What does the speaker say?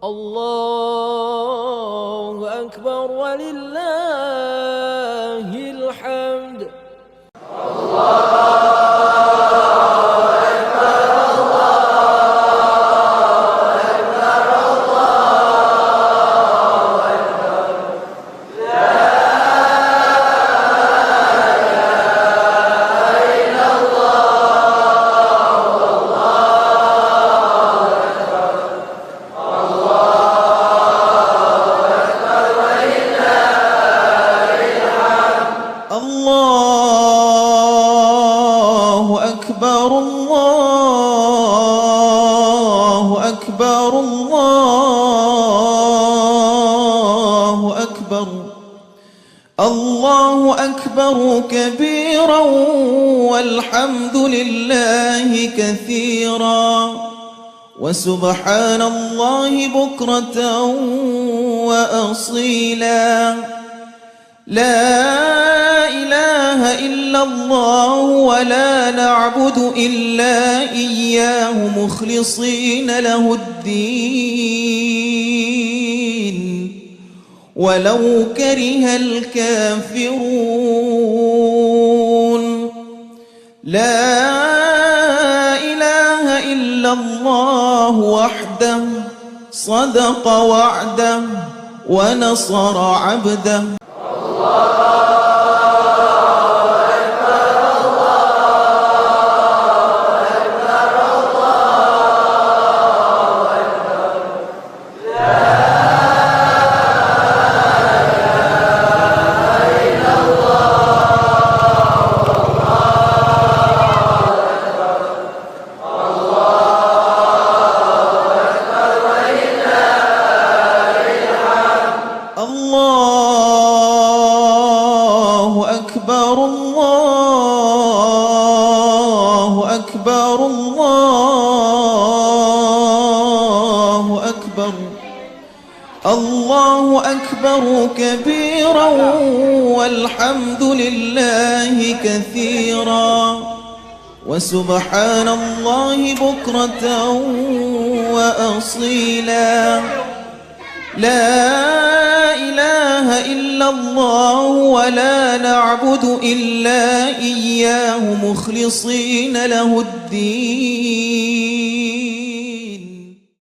الله أكبر ولله الحمد. الله أكبر الله أكبر الله أكبر. الله أكبر كبيرا والحمد لله كثيرا وسبحان الله بكرة وأصيلا. لا إله إلا الله ولا نعبد إلا إياه مخلصين له الدين ولو كره الكافرون. لا إله إلا الله وحده صدق وعده ونصر عبده. الله أكبر الله أكبر الله أكبر. الله أكبر كبيرا والحمد لله كثيرا وسبحان الله بكرة وأصيلا. لا إله إلا الله ولا نعبد إلا إياه مخلصين له الدين